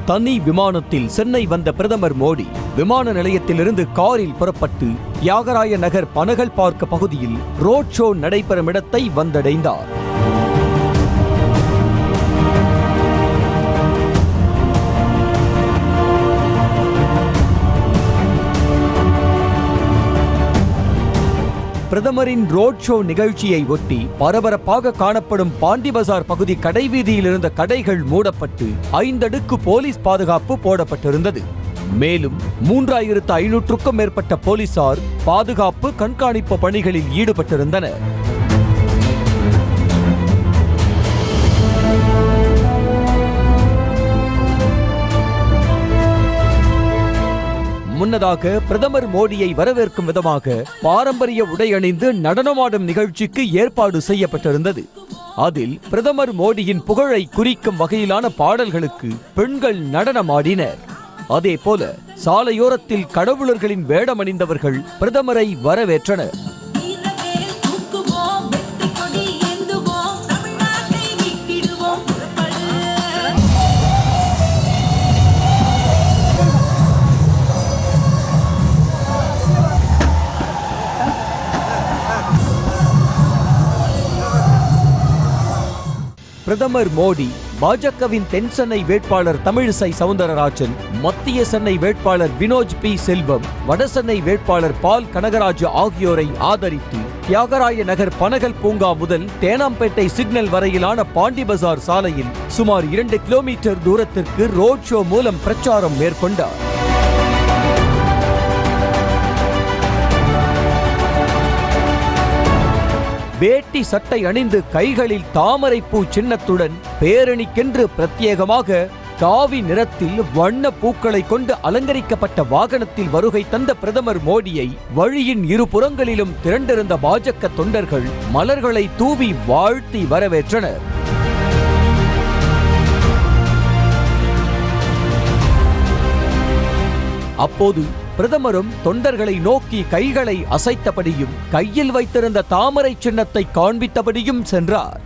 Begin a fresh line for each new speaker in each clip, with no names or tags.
தனி விமானத்தில் சென்னை வந்த பிரதமர் மோடி விமான நிலையத்திலிருந்து காரில் புறப்பட்டு தியாகராய நகர் பனகல் பார்க் பகுதியில் ரோட் ஷோ நடைபெறும் இடத்தை வந்தடைந்தார். பிரதமரின் ரோட் ஷோ நிகழ்ச்சியை ஒட்டி பரபரப்பாக காணப்படும் பாண்டி பஜார் பகுதி கடைவீதியில் இருந்த கடைகள் மூடப்பட்டு 5 அடுக்கு போலீஸ் பாதுகாப்பு போடப்பட்டிருந்தது. மேலும் 3500க்கும் மேற்பட்ட போலீசார் பாதுகாப்பு கண்காணிப்பு பணிகளில் ஈடுபட்டிருந்தனர். முன்னதாக பிரதமர் மோடியை வரவேற்கும் விதமாக பாரம்பரிய உடை அணிந்து நடனமாடும் நிகழ்ச்சிக்கு ஏற்பாடு செய்யப்பட்டிருந்தது. அதில் பிரதமர் மோடியின் புகழை குறிக்கும் வகையிலான பாடல்களுக்கு பெண்கள் நடனமாடினர். அதேபோல சாலையோரத்தில் கடவுளர்களின் வேடமணிந்தவர்கள் பிரதமரை வரவேற்றனர். பிரதமர் மோடி பாஜகவின் தென் சென்னை வேட்பாளர் தமிழிசை சவுந்தரராஜன், மத்திய சென்னை வேட்பாளர் வினோஜ் பி செல்வம், வடசென்னை வேட்பாளர் பால் கனகராஜ் ஆகியோரை ஆதரித்து தியாகராய நகர் பனகல் பூங்கா முதல் தேனாம்பேட்டை சிக்னல் வரையிலான பாண்டி பஜார் சாலையில் சுமார் 2 கிலோமீட்டர் தூரத்திற்கு ரோட் ஷோ மூலம் பிரச்சாரம் மேற்கொண்டார். வேட்டி சட்டை அணிந்து கைகளில் தாமரைப்பூ சின்னத்துடன் பேரணிக்கென்று பிரத்யேகமாக காவி நிறத்தில் வண்ண பூக்களை கொண்டு அலங்கரிக்கப்பட்ட வாகனத்தில் வருகை தந்த பிரதமர் மோடியை வழியின் இருபுறங்களிலும் திரண்டிருந்த பாஜக தொண்டர்கள் மலர்களை தூவி வாழ்த்தி வரவேற்றனர். அப்போது பிரதமரும் தொண்டர்களை நோக்கி கைகளை அசைத்தபடியும் கையில் வைத்திருந்த தாமரை சின்னத்தை காண்பித்தபடியும் சென்றார்.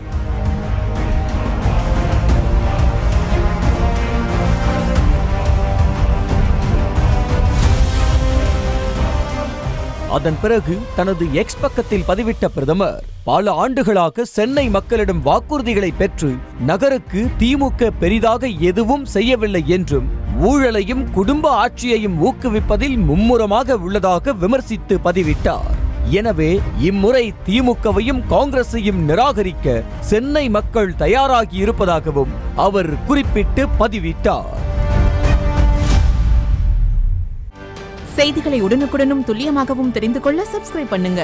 அதன் பிறகு தனது எக்ஸ் பக்கத்தில் பதிவிட்ட பிரதமர், பல ஆண்டுகளாக சென்னை மக்களிடம் வாக்குறுதிகளை பெற்று நகருக்கு திமுக பெரிதாக எதுவும் செய்யவில்லை என்றும் ஊழலையும் குடும்ப ஆட்சியையும் ஊக்குவிப்பதில் மும்முரமாக உள்ளதாக விமர்சித்து பதிவிட்டார். எனவே இம்முறை திமுகவையும் காங்கிரஸையும் நிராகரிக்க சென்னை மக்கள் தயாராகி இருப்பதாகவும் அவர் குறிப்பிட்டு பதிவிட்டார்.
செய்திகளை உடனுக்குடனும் துல்லியமாகவும் தெரிந்து கொள்ள சப்ஸ்கிரைப் பண்ணுங்க.